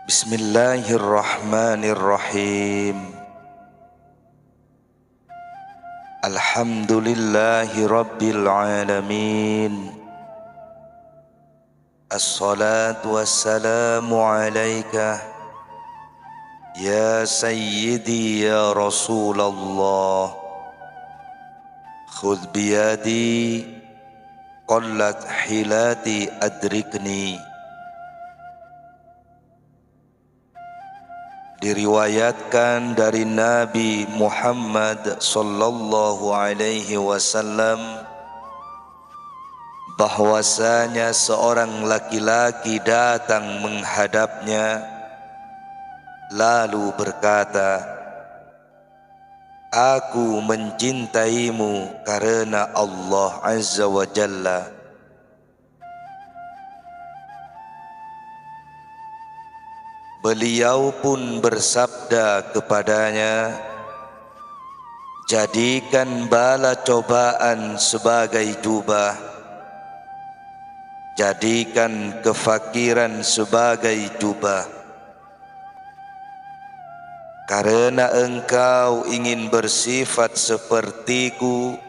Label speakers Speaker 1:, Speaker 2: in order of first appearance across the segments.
Speaker 1: Bismillahirrahmanirrahim. Alhamdulillahi rabbil alamin. Assalatu wassalamu alaika ya sayyidi ya Rasulullah. Khudh biyadi qallat hilati adrikni. Diriwayatkan dari Nabi Muhammad sallallahu alaihi wasallam bahwasanya seorang laki-laki datang menghadapnya lalu berkata, "Aku mencintaimu karena Allah Azza wa Jalla." Beliau pun bersabda kepadanya, "Jadikan bala cobaan sebagai jubah, jadikan kefakiran sebagai jubah. Karena engkau ingin bersifat sepertiku,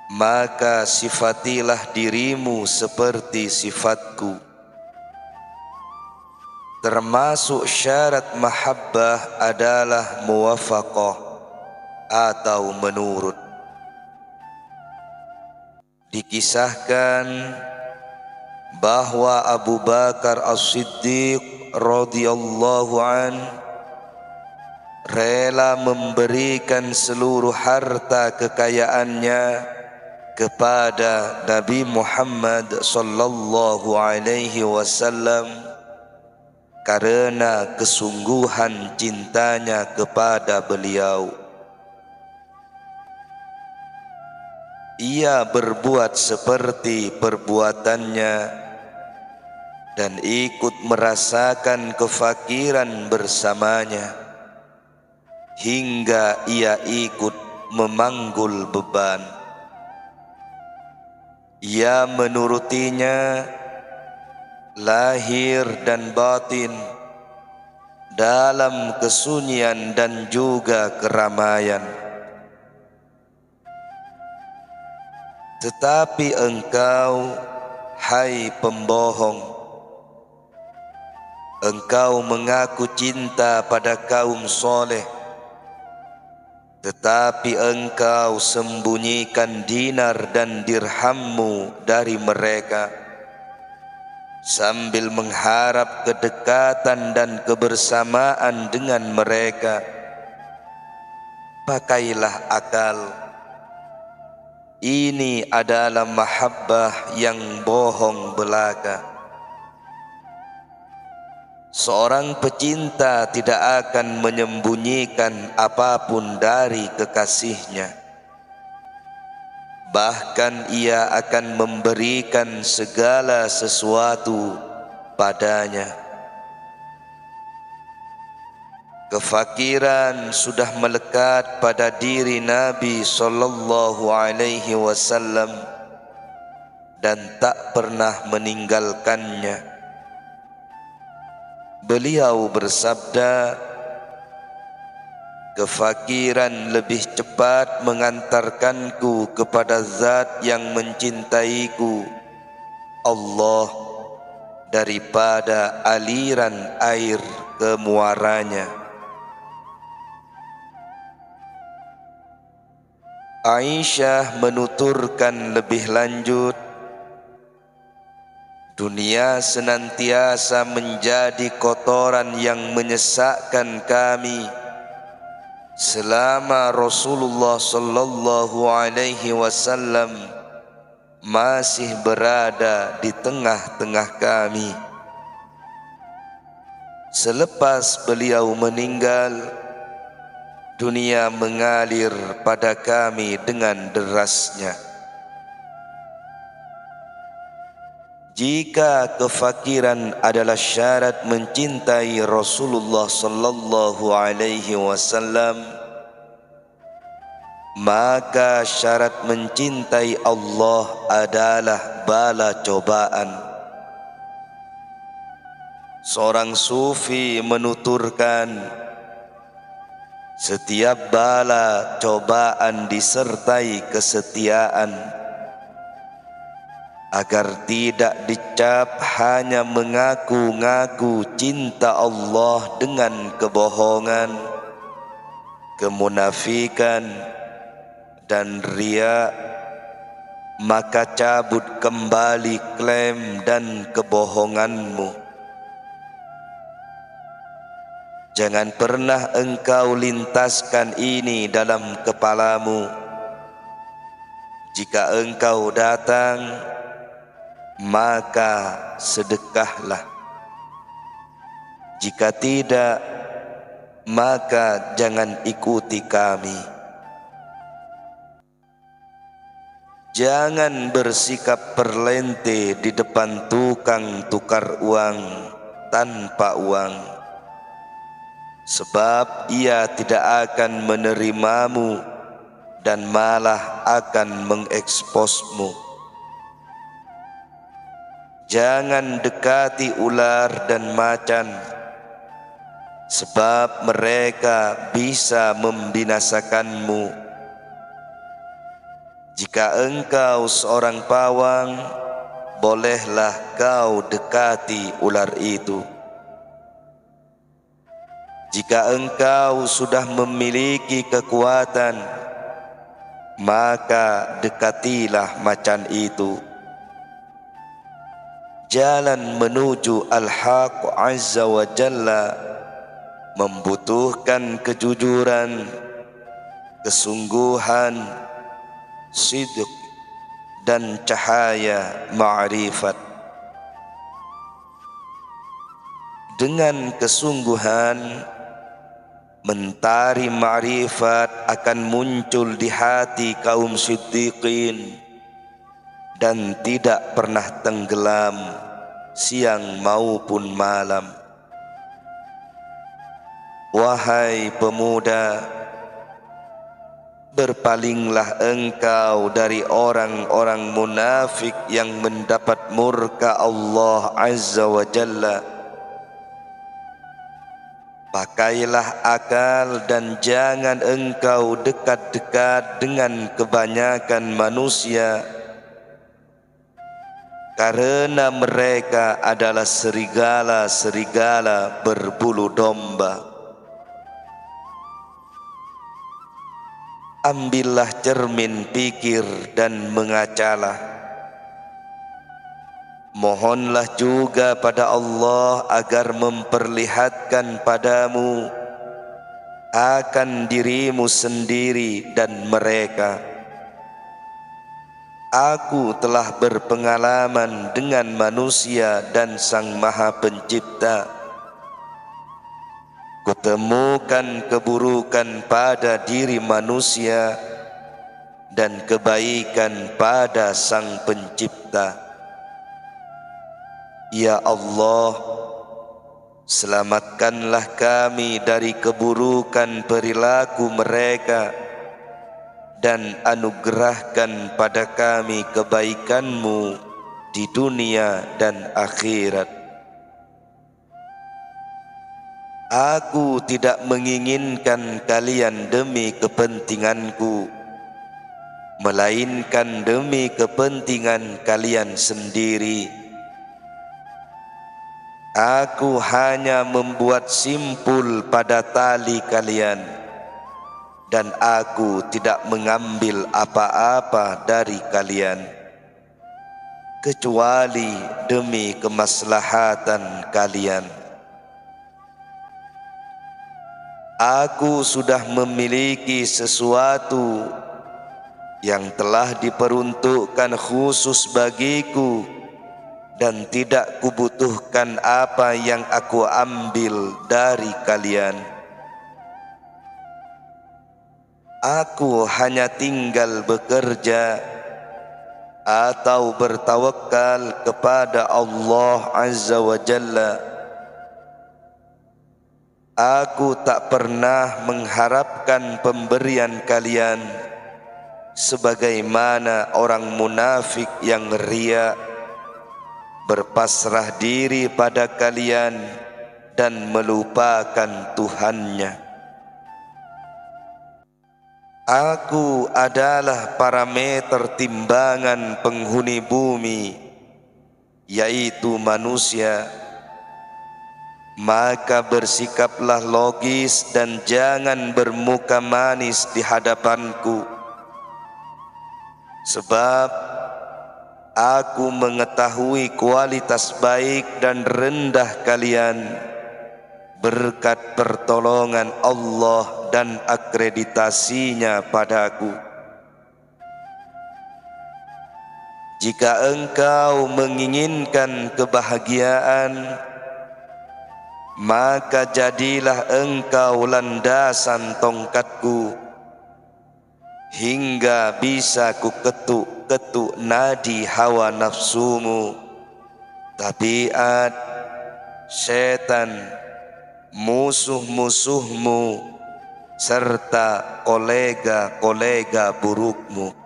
Speaker 1: maka sifatilah dirimu seperti sifatku." Termasuk syarat mahabbah adalah muwafaqah atau menurut. Dikisahkan bahwa Abu Bakar As-Siddiq radhiyallahu an rela memberikan seluruh harta kekayaannya kepada Nabi Muhammad sallallahu alaihi wasallam karena kesungguhan cintanya kepada beliau. Ia berbuat seperti perbuatannya dan ikut merasakan kefakiran bersamanya hingga ia ikut memanggul beban. Ia menurutinya lahir dan batin, dalam kesunyian dan juga keramaian. Tetapi engkau, hai pembohong, engkau mengaku cinta pada kaum soleh, tetapi engkau sembunyikan dinar dan dirhammu dari mereka, sambil mengharap kedekatan dan kebersamaan dengan mereka. Pakailah akal. Ini adalah mahabbah yang bohong belaka. Seorang pecinta tidak akan menyembunyikan apapun dari kekasihnya. Bahkan ia akan memberikan segala sesuatu padanya. Kefakiran sudah melekat pada diri Nabi sallallahu alaihi wasallam dan tak pernah meninggalkannya. Beliau bersabda, "Kefakiran lebih cepat mengantarkanku kepada Zat yang mencintaiku, Allah, daripada aliran air ke muaranya." Aisyah menuturkan lebih lanjut, "Dunia senantiasa menjadi kotoran yang menyesakkan kami selama Rasulullah sallallahu alaihi wasallam masih berada di tengah-tengah kami. Selepas beliau meninggal, dunia mengalir pada kami dengan derasnya. Jika kefakiran adalah syarat mencintai Rasulullah sallallahu alaihi wasallam, maka syarat mencintai Allah adalah bala cobaan. Seorang sufi menuturkan, setiap bala cobaan disertai kesetiaan, agar tidak dicap hanya mengaku-ngaku cinta Allah dengan kebohongan, kemunafikan, dan riya, maka cabut kembali klaim dan kebohonganmu. Jangan pernah engkau lintaskan ini dalam kepalamu. Jika engkau datang, maka sedekahlah. Jika tidak, maka jangan ikuti kami. Jangan bersikap perlente di depan tukang tukar uang tanpa uang, sebab ia tidak akan menerimamu dan malah akan mengeksposmu. Jangan dekati ular dan macan, sebab mereka bisa membinasakanmu. Jika engkau seorang pawang, bolehlah kau dekati ular itu. Jika engkau sudah memiliki kekuatan, maka dekatilah macan itu. Jalan menuju Al-Haq Azza wa Jalla membutuhkan kejujuran, kesungguhan, sidq, dan cahaya ma'rifat. Dengan kesungguhan, mentari ma'rifat akan muncul di hati kaum siddiqin dan tidak pernah tenggelam siang maupun malam. Wahai pemuda, berpalinglah engkau dari orang-orang munafik yang mendapat murka Allah Azza wa Jalla. Pakailah akal dan jangan engkau dekat-dekat dengan kebanyakan manusia, karena mereka adalah serigala-serigala berbulu domba. Ambillah cermin pikir dan mengacalah. Mohonlah juga pada Allah agar memperlihatkan padamu akan dirimu sendiri dan mereka. Aku telah berpengalaman dengan manusia dan Sang Maha Pencipta. Kutemukan keburukan pada diri manusia dan kebaikan pada Sang Pencipta. Ya Allah, selamatkanlah kami dari keburukan perilaku mereka dan anugerahkan pada kami kebaikan-Mu di dunia dan akhirat. Aku tidak menginginkan kalian demi kepentinganku, melainkan demi kepentingan kalian sendiri. Aku hanya membuat simpul pada tali kalian, dan aku tidak mengambil apa-apa dari kalian, kecuali demi kemaslahatan kalian. Aku sudah memiliki sesuatu yang telah diperuntukkan khusus bagiku, dan tidak kubutuhkan apa yang aku ambil dari kalian. Aku hanya tinggal bekerja atau bertawakal kepada Allah Azza wa Jalla. Aku tak pernah mengharapkan pemberian kalian sebagaimana orang munafik yang riya berpasrah diri pada kalian dan melupakan Tuhannya. Aku adalah parameter timbangan penghuni bumi, yaitu manusia. Maka bersikaplah logis dan jangan bermuka manis di hadapanku, sebab aku mengetahui kualitas baik dan rendah kalian berkat pertolongan Allah dan akreditasinya padaku. Jika engkau menginginkan kebahagiaan, maka jadilah engkau landasan tongkatku, hingga bisa ku ketuk-ketuk nadi hawa nafsumu, tabiat, setan, musuh-musuhmu, serta kolega-kolega burukmu.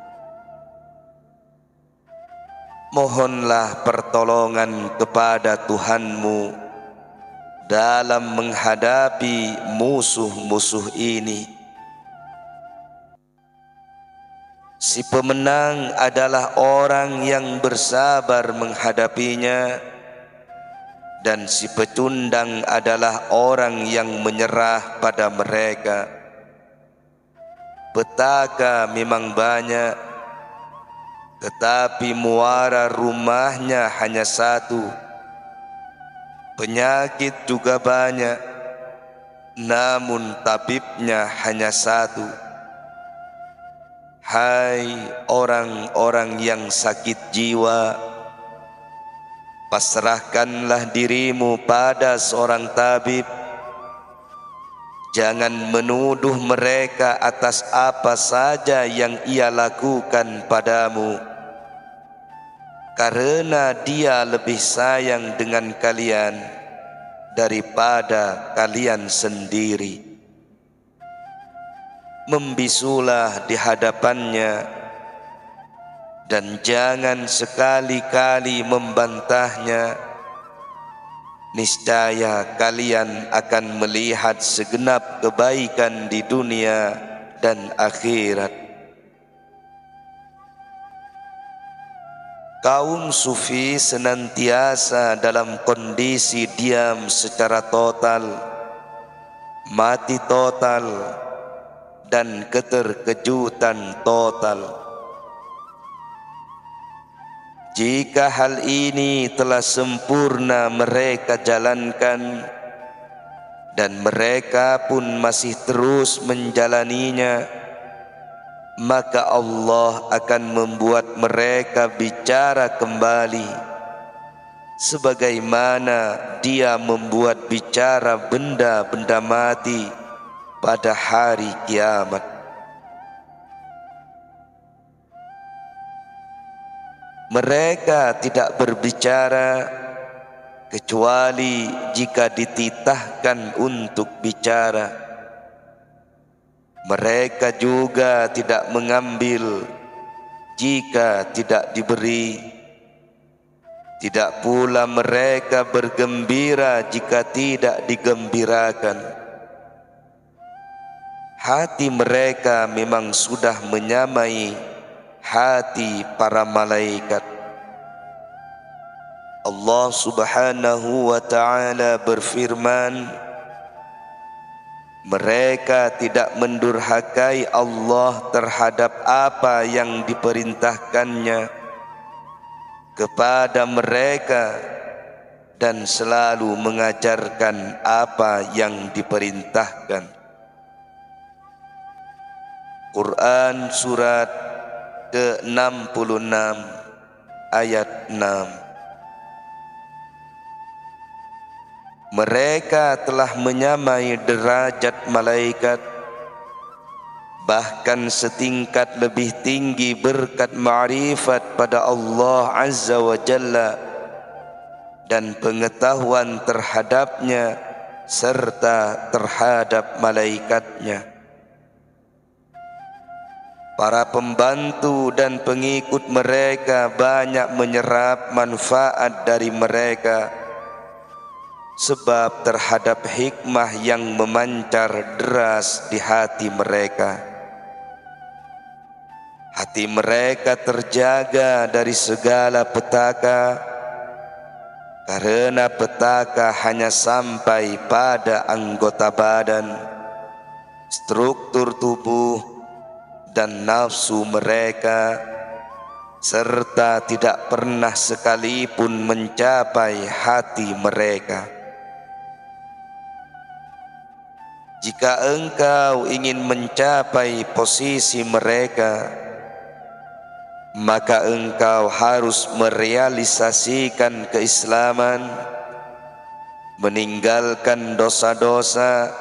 Speaker 1: Mohonlah pertolongan kepada Tuhanmu dalam menghadapi musuh-musuh ini. Si pemenang adalah orang yang bersabar menghadapinya, dan si pecundang adalah orang yang menyerah pada mereka. Petaka memang banyak, tetapi muara rumahnya hanya satu. Penyakit juga banyak, namun tabibnya hanya satu. Hai orang-orang yang sakit jiwa, pasrahkanlah dirimu pada seorang tabib. Jangan menuduh mereka atas apa saja yang ia lakukan padamu, karena dia lebih sayang dengan kalian daripada kalian sendiri. Membisulah di hadapannya, dan jangan sekali-kali membantahnya. Niscaya kalian akan melihat segenap kebaikan di dunia dan akhirat. Kaum sufi senantiasa dalam kondisi diam secara total, mati total, dan keterkejutan total. Jika hal ini telah sempurna mereka jalankan, dan mereka pun masih terus menjalaninya, maka Allah akan membuat mereka bicara kembali, sebagaimana Dia membuat bicara benda-benda mati pada hari kiamat. Mereka tidak berbicara kecuali jika dititahkan untuk bicara. Mereka juga tidak mengambil jika tidak diberi. Tidak pula mereka bergembira jika tidak digembirakan. Hati mereka memang sudah menyamai hati para malaikat. Allah Subhanahu wa ta'ala berfirman, mereka tidak mendurhakai Allah terhadap apa yang diperintahkannya kepada mereka, dan selalu mengajarkan apa yang diperintahkan. Quran surat ke-66 ayat 6. Mereka telah menyamai derajat malaikat, bahkan setingkat lebih tinggi berkat ma'rifat pada Allah Azza wa Jalla dan pengetahuan terhadapnya serta terhadap malaikatnya. para pembantu dan pengikut mereka banyak menyerap manfaat dari mereka, sebab terhadap hikmah yang memancar deras di hati mereka. Hati mereka terjaga dari segala petaka, karena petaka hanya sampai pada anggota badan, struktur tubuh, dan nafsu mereka, serta tidak pernah sekalipun mencapai hati mereka. Jika engkau ingin mencapai posisi mereka, maka engkau harus merealisasikan keislaman, meninggalkan dosa-dosa,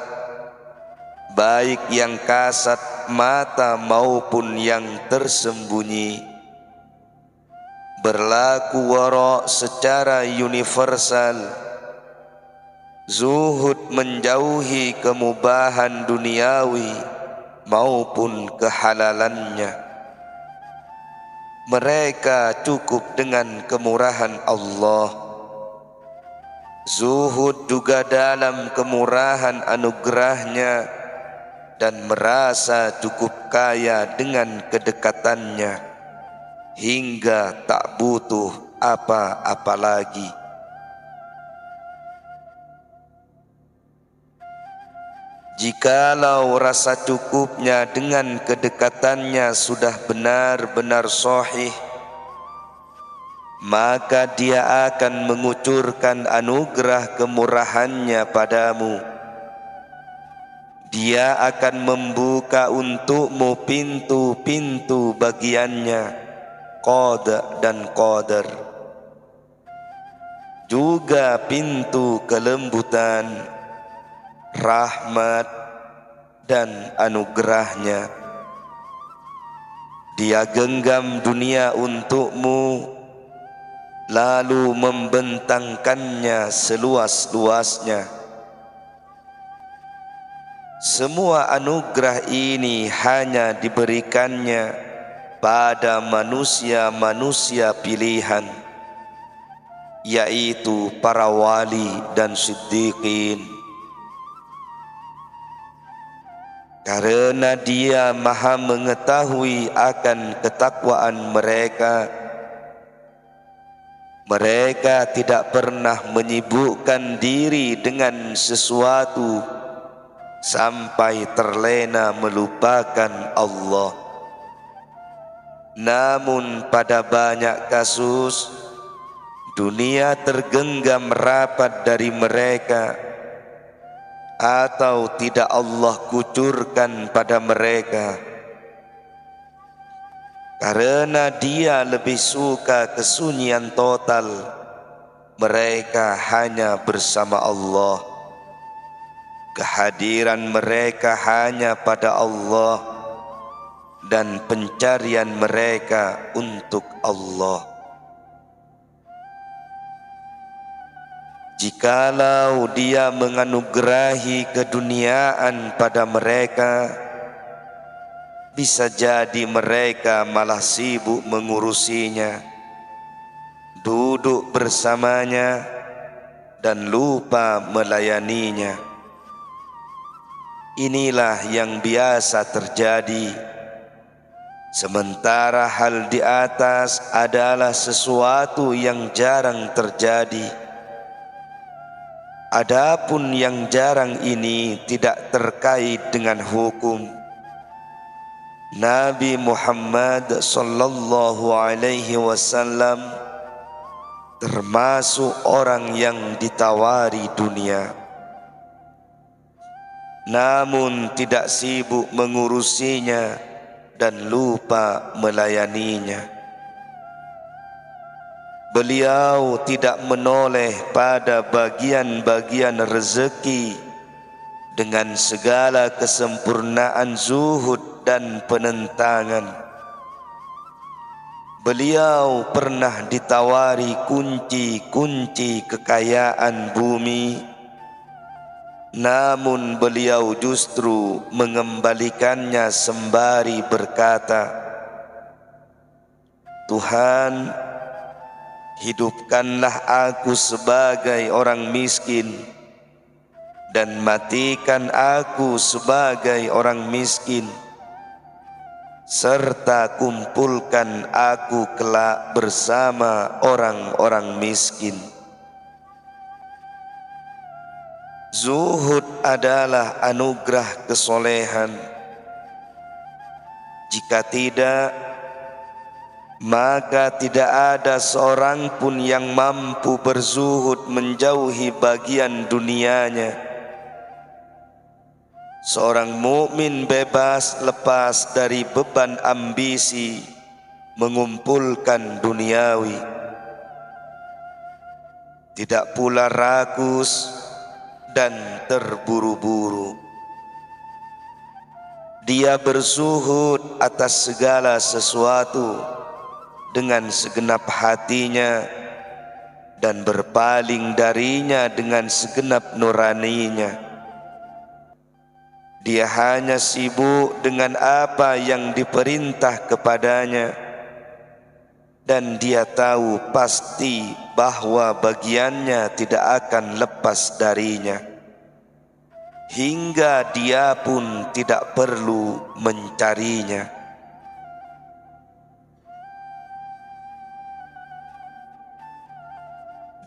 Speaker 1: baik yang kasat mata maupun yang tersembunyi, berlaku wara' secara universal, zuhud menjauhi kemubahan duniawi maupun kehalalannya. Mereka cukup dengan kemurahan Allah. Zuhud juga dalam kemurahan anugerahnya dan merasa cukup kaya dengan kedekatannya hingga tak butuh apa-apa lagi. Jikalau rasa cukupnya dengan kedekatannya sudah benar-benar sahih, maka dia akan mengucurkan anugerah kemurahannya padamu. Dia akan membuka untukmu pintu-pintu bagiannya, qada dan qadar, juga pintu kelembutan, rahmat dan anugerahnya. Dia genggam dunia untukmu, lalu membentangkannya seluas-luasnya. Semua anugerah ini hanya diberikannya pada manusia-manusia pilihan, yaitu para wali dan siddiqin. Karena dia maha mengetahui akan ketakwaan mereka, mereka tidak pernah menyibukkan diri dengan sesuatu sampai terlena melupakan Allah. Namun pada banyak kasus, dunia tergenggam rapat dari mereka, atau tidak Allah kucurkan pada mereka, karena dia lebih suka kesunyian total. Mereka hanya bersama Allah, kehadiran mereka hanya pada Allah, dan pencarian mereka untuk Allah. Jikalau dia menganugerahi keduniaan pada mereka, bisa jadi mereka malah sibuk mengurusinya, duduk bersamanya, dan lupa melayaninya. Inilah yang biasa terjadi, sementara hal di atas adalah sesuatu yang jarang terjadi. Adapun yang jarang ini tidak terkait dengan hukum. Nabi Muhammad sallallahu alaihi wasallam termasuk orang yang ditawari dunia, namun tidak sibuk mengurusinya dan lupa melayaninya. Beliau tidak menoleh pada bagian-bagian rezeki dengan segala kesempurnaan zuhud dan penentangan. Beliau pernah ditawari kunci-kunci kekayaan bumi, namun beliau justru mengembalikannya sembari berkata, Tuhan, hidupkanlah aku sebagai orang miskin dan matikan aku sebagai orang miskin, serta kumpulkan aku kelak bersama orang-orang miskin. Zuhud adalah anugerah kesolehan. Jika tidak, maka tidak ada seorang pun yang mampu berzuhud menjauhi bagian dunianya. Seorang mukmin bebas lepas dari beban ambisi mengumpulkan duniawi. Tidak pula rakus dan terburu-buru. Dia berzuhud atas segala sesuatu dengan segenap hatinya dan berpaling darinya dengan segenap nuraninya. Dia hanya sibuk dengan apa yang diperintah kepadanya, dan dia tahu pasti bahwa bagiannya tidak akan lepas darinya, hingga dia pun tidak perlu mencarinya.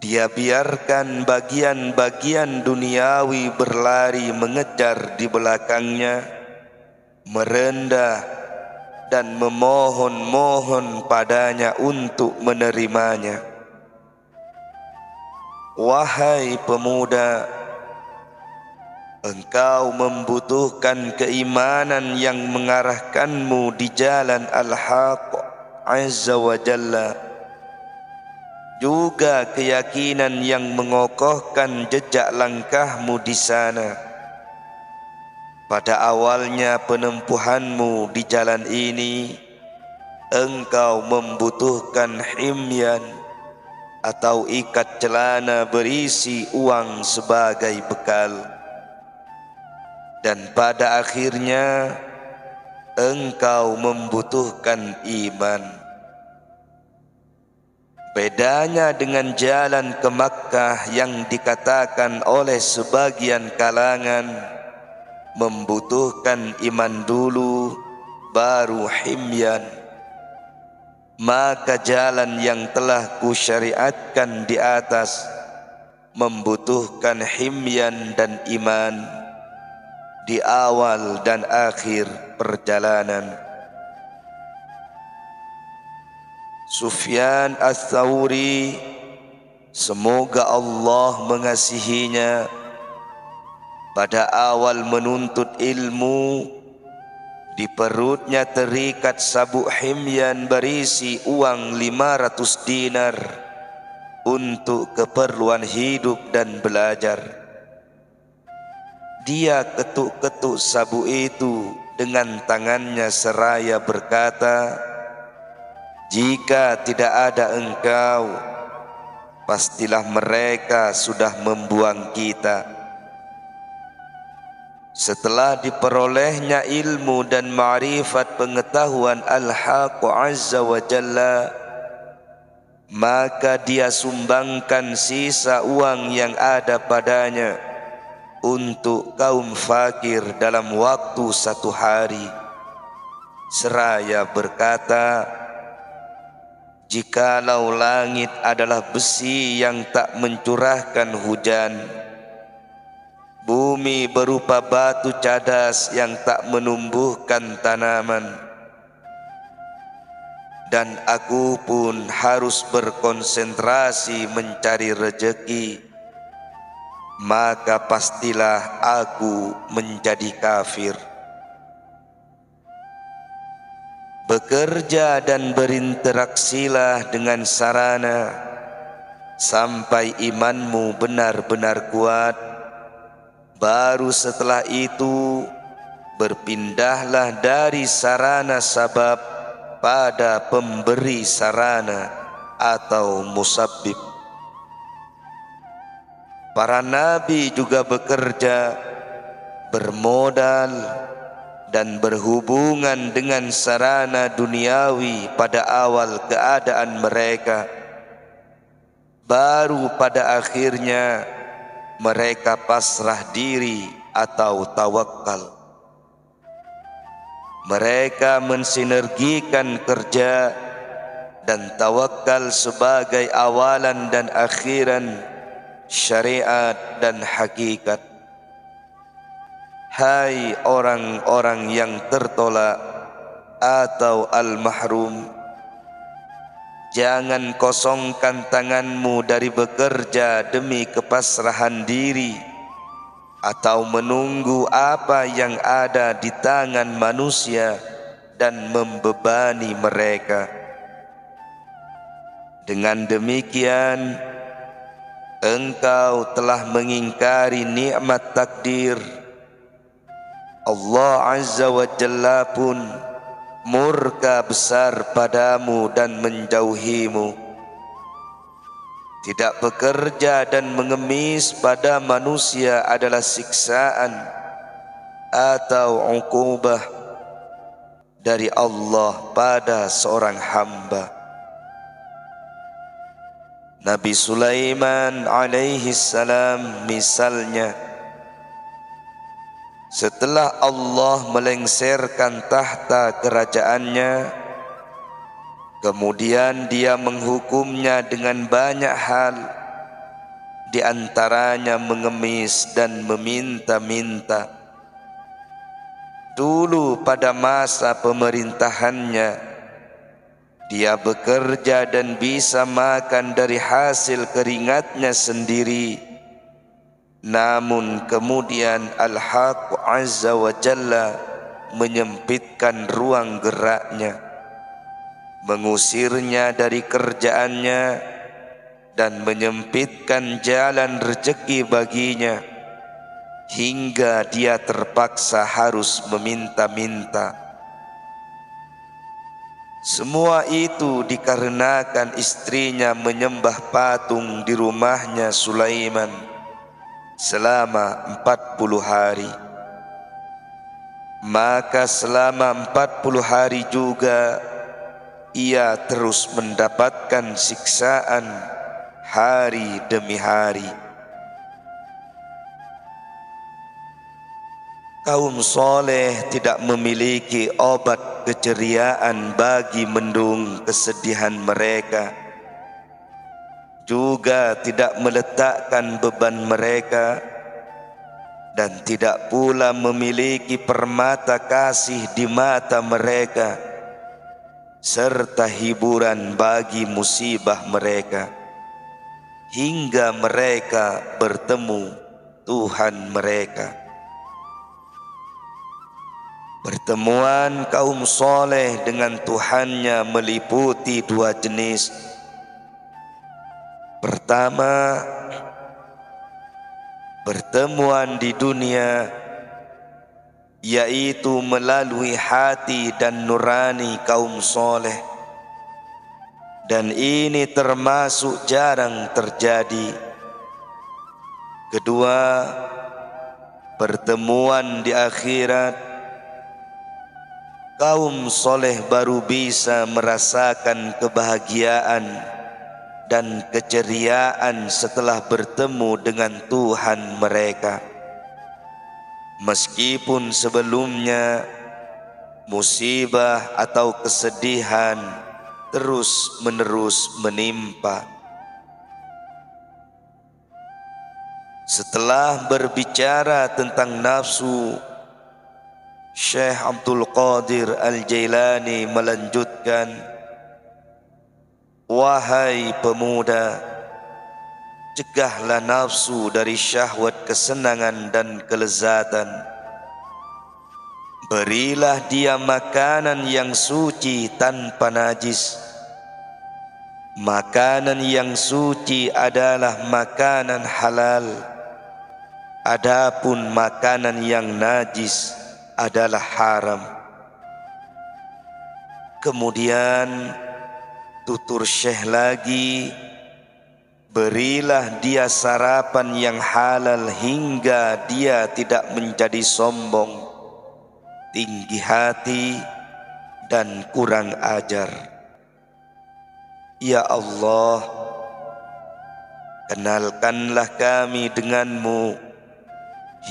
Speaker 1: Dia biarkan bagian-bagian duniawi berlari mengejar di belakangnya, merendah dan memohon-mohon padanya untuk menerimanya. Wahai pemuda, engkau membutuhkan keimanan yang mengarahkanmu di jalan Al-Haq Azza wa Jalla, juga keyakinan yang mengokohkan jejak langkahmu di sana. Pada awalnya penempuhanmu di jalan ini, engkau membutuhkan himyan atau ikat celana berisi uang sebagai bekal. Dan pada akhirnya, engkau membutuhkan iman. Bedanya dengan jalan ke Makkah yang dikatakan oleh sebagian kalangan membutuhkan iman dulu baru himyan, maka jalan yang telah kusyariatkan di atas membutuhkan himyan dan iman di awal dan akhir perjalanan. Sufyan Ats-Tsauri, semoga Allah mengasihinya, pada awal menuntut ilmu, di perutnya terikat sabuk himyan berisi uang 500 dinar untuk keperluan hidup dan belajar. Dia ketuk-ketuk sabuk itu dengan tangannya seraya berkata, jika tidak ada engkau, pastilah mereka sudah membuang kita. Setelah diperolehnya ilmu dan ma'rifat pengetahuan Al-Haq Azza wa Jalla, maka dia sumbangkan sisa uang yang ada padanya untuk kaum fakir dalam waktu 1 hari, seraya berkata, jikalau langit adalah besi yang tak mencurahkan hujan, bumi berupa batu cadas yang tak menumbuhkan tanaman, dan aku pun harus berkonsentrasi mencari rezeki, maka pastilah aku menjadi kafir. Bekerja dan berinteraksilah dengan sarana sampai imanmu benar-benar kuat. Baru setelah itu berpindahlah dari sarana sabab pada pemberi sarana atau musabbib. Para nabi juga bekerja, bermodal, dan berhubungan dengan sarana duniawi pada awal keadaan mereka. Baru pada akhirnya mereka pasrah diri atau tawakal. Mereka mensinergikan kerja dan tawakal sebagai awalan dan akhiran syariat dan hakikat. Hai orang-orang yang tertolak atau al-mahrum, jangan kosongkan tanganmu dari bekerja demi kepasrahan diri atau menunggu apa yang ada di tangan manusia dan membebani mereka. Dengan demikian, engkau telah mengingkari nikmat takdir. Allah Azza wa Jalla pun murka besar padamu dan menjauhimu. Tidak bekerja dan mengemis pada manusia adalah siksaan atau uqubah dari Allah pada seorang hamba. Nabi Sulaiman alaihi salam misalnya, setelah Allah melengsarkan tahta kerajaannya, kemudian dia menghukumnya dengan banyak hal, di antaranya mengemis dan meminta-minta. Dulu pada masa pemerintahannya, dia bekerja dan bisa makan dari hasil keringatnya sendiri. Namun kemudian Al-Haq Azza wa Jalla menyempitkan ruang geraknya, mengusirnya dari kerjaannya dan menyempitkan jalan rezeki baginya, hingga dia terpaksa harus meminta-minta. Semua itu dikarenakan istrinya menyembah patung di rumahnya Sulaiman selama 40 hari. Maka selama 40 hari juga ia terus mendapatkan siksaan hari demi hari. Kaum soleh tidak memiliki obat keceriaan bagi mendung kesedihan mereka, juga tidak meletakkan beban mereka, dan tidak pula memiliki permata kasih di mata mereka, serta hiburan bagi musibah mereka, hingga mereka bertemu Tuhan mereka. Pertemuan kaum soleh dengan Tuhannya meliputi dua jenis. Pertama, pertemuan di dunia, yaitu melalui hati dan nurani kaum soleh, dan ini termasuk jarang terjadi. Kedua, pertemuan di akhirat, kaum soleh baru bisa merasakan kebahagiaan dan keceriaan setelah bertemu dengan Tuhan mereka. Meskipun sebelumnya musibah atau kesedihan terus-menerus menimpa. Setelah berbicara tentang nafsu, Syekh Abdul Qadir Al-Jailani melanjutkan, wahai pemuda, cegahlah nafsu dari syahwat kesenangan dan kelezatan. Berilah dia makanan yang suci tanpa najis. Makanan yang suci adalah makanan halal. Adapun makanan yang najis adalah haram. Kemudian tutur Syekh lagi, Berilah dia sarapan yang halal hingga dia tidak menjadi sombong, tinggi hati, dan kurang ajar. Ya Allah, kenalkanlah kami denganmu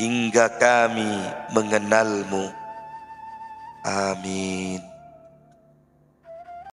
Speaker 1: hingga kami mengenalmu. Amin.